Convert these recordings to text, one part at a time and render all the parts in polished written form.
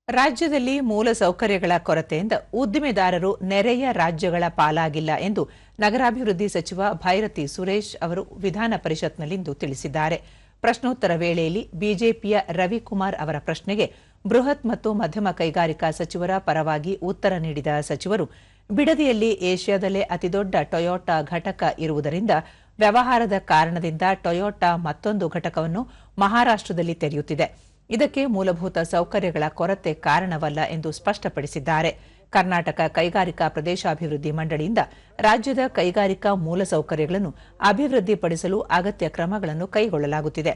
ರಾಜ್ಯದಲ್ಲಿ ಮೂಲ ಸೌಕರ್ಯಗಳ ಕೊರತೆಯಿಂದ ಉದ್ದಿಮೆದಾರರು ನೆರೆಯ ರಾಜ್ಯಗಳ ಪಾಲಾಗಿಲ್ಲ ಎಂದು ನಗರಾಭಿವೃದ್ಧಿ ಸಚಿವ ಭೈರತಿ ಸುರೇಶ್ ಅವರು ವಿಧಾನ ಪರಿಷತ್ನಲ್ಲಿಂದು ತಿಳಿಸಿದ್ದಾರೆ. ಪ್ರಶ್ನೋತ್ತರ ವೇಳೆಯಲ್ಲಿ ಬಿಜೆಪಿಯ ರವಿಕುಮಾರ್ ಅವರ ಪ್ರಶ್ನೆಗೆ ಬೃಹತ್ ಮತ್ತು ಮಧ್ಯಮ ಕೈಗಾರಿಕಾ ಸಚಿವರ ಪರವಾಗಿ ಉತ್ತರ ನೀಡಿದ ಸಚಿವರು, ಬಿಡದಿಯಲ್ಲಿ ಏಷ್ಯಾದಲ್ಲೇ ಅತಿದೊಡ್ಡ ಟೊಯೋಟಾ ಘಟಕ ಇರುವುದರಿಂದ ವ್ಯವಹಾರದ ಕಾರಣದಿಂದ ಟೊಯೋಟಾ ಮತ್ತೊಂದು ಘಟಕವನ್ನು ಮಹಾರಾಷ್ಟ್ರದಲ್ಲಿ ತೆರೆಯುತ್ತಿದೆ. ಇದಕ್ಕೆ ಮೂಲಭೂತ ಸೌಕರ್ಯಗಳ ಕೊರತೆ ಕಾರಣವಲ್ಲ ಎಂದು ಸ್ಪಷ್ಟಪಡಿಸಿದ್ದಾರೆ. ಕರ್ನಾಟಕ ಕೈಗಾರಿಕಾ ಪ್ರದೇಶಾಭಿವೃದ್ಧಿ ಮಂಡಳಿಯಿಂದ ರಾಜ್ಯದ ಕೈಗಾರಿಕಾ ಮೂಲಸೌಕರ್ಯಗಳನ್ನು ಅಭಿವೃದ್ಧಿಪಡಿಸಲು ಅಗತ್ಯ ಕ್ರಮಗಳನ್ನು ಕೈಗೊಳ್ಳಲಾಗುತ್ತಿದೆ.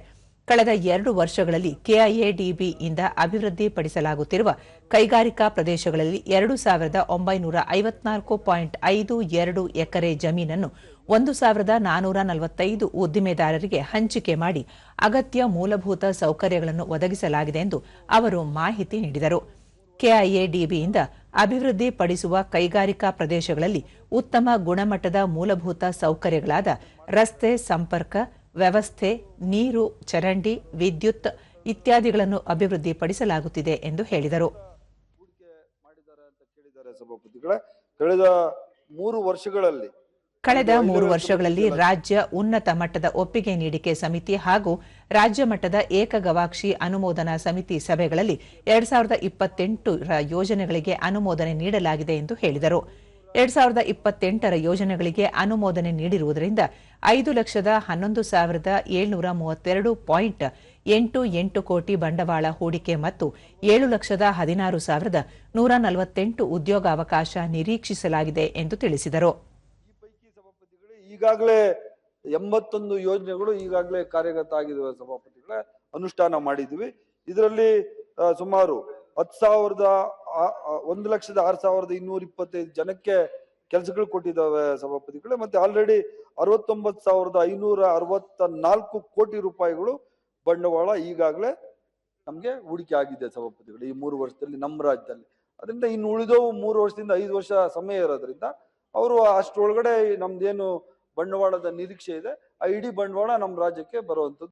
ಕಳೆದ 2 ವರ್ಷಗಳಲ್ಲಿ ಕೆಐಎಡಿಬಿಯಿಂದ ಅಭಿವೃದ್ಧಿಪಡಿಸಲಾಗುತ್ತಿರುವ ಕೈಗಾರಿಕಾ ಪ್ರದೇಶಗಳಲ್ಲಿ 2954.52 ಎಕರೆ ಜಮೀನನ್ನು 1445 ಉದ್ದಿಮೆದಾರರಿಗೆ ಹಂಚಿಕೆ ಮಾಡಿ ಅಗತ್ಯ ಮೂಲಭೂತ ಸೌಕರ್ಯಗಳನ್ನು ಒದಗಿಸಲಾಗಿದೆ ಎಂದು ಅವರು ಮಾಹಿತಿ ನೀಡಿದರು. ಕೆಐಎಡಿಬಿಯಿಂದ ಅಭಿವೃದ್ಧಿಪಡಿಸುವ ಕೈಗಾರಿಕಾ ಪ್ರದೇಶಗಳಲ್ಲಿ ಉತ್ತಮ ಗುಣಮಟ್ಟದ ಮೂಲಭೂತ ಸೌಕರ್ಯಗಳಾದ ರಸ್ತೆ ಸಂಪರ್ಕ ವ್ಯವಸ್ಥೆ, ನೀರು, ಚರಂಡಿ, ವಿದ್ಯುತ್ ಇತ್ಯಾದಿಗಳನ್ನು ಅಭಿವೃದ್ಧಿಪಡಿಸಲಾಗುತ್ತಿದೆ ಎಂದು ಹೇಳಿದರು. ಕಳೆದ 3 ವರ್ಷಗಳಲ್ಲಿ ರಾಜ್ಯ ಉನ್ನತ ಮಟ್ಟದ ಒಪ್ಪಿಗೆ ನೀಡಿಕೆ ಸಮಿತಿ ಹಾಗೂ ರಾಜ್ಯ ಮಟ್ಟದ ಏಕಗವಾಕ್ಷಿ ಅನುಮೋದನಾ ಸಮಿತಿ ಸಭೆಗಳಲ್ಲಿ 2028ರ ಯೋಜನೆಗಳಿಗೆ ಅನುಮೋದನೆ ನೀಡಲಾಗಿದೆ ಎಂದು ಹೇಳಿದರು. 2028ರ ಯೋಜನೆಗಳಿಗೆ ಅನುಮೋದನೆ ನೀಡಿರುವುದರಿಂದ 5,11,732.88 ಕೋಟಿ ಬಂಡವಾಳ ಹೂಡಿಕೆ ಮತ್ತು 7,16,148 ಉದ್ಯೋಗಾವಕಾಶ ನಿರೀಕ್ಷಿಸಲಾಗಿದೆ ಎಂದು ತಿಳಿಸಿದರು. ಈಗಾಗಲೇ 81 ಯೋಜನೆಗಳು ಈಗಾಗಲೇ ಕಾರ್ಯಗತ ಆಗಿರುವ ಸಭಾಪತಿಗಳೇ ಅನುಷ್ಠಾನ ಮಾಡಿದ್ವಿ. ಇದರಲ್ಲಿ ಸುಮಾರು 1,06,225 ಜನಕ್ಕೆ ಕೆಲಸಗಳು ಕೊಟ್ಟಿದ್ದಾವೆ ಸಭಾಪತಿಗಳೇ. ಮತ್ತೆ ಆಲ್ರೆಡಿ 69,564 ಕೋಟಿ ರೂಪಾಯಿಗಳು ಬಂಡವಾಳ ಈಗಾಗಲೇ ನಮ್ಗೆ ಹೂಡಿಕೆ ಆಗಿದೆ ಸಭಾಪತಿಗಳು ಈ 3 ವರ್ಷದಲ್ಲಿ ನಮ್ಮ ರಾಜ್ಯದಲ್ಲಿ. ಅದರಿಂದ ಇನ್ನು ಉಳಿದವು 3 ವರ್ಷದಿಂದ 5 ವರ್ಷ ಸಮಯ ಇರೋದ್ರಿಂದ ಅವರು ಅಷ್ಟರೊಳಗಡೆ ನಮ್ದೇನು ಬಂಡವಾಳದ ನಿರೀಕ್ಷೆ ಇದೆ ಆ ಇಡೀ ಬಂಡವಾಳ ನಮ್ಮ ರಾಜ್ಯಕ್ಕೆ ಬರುವಂತದ್ದು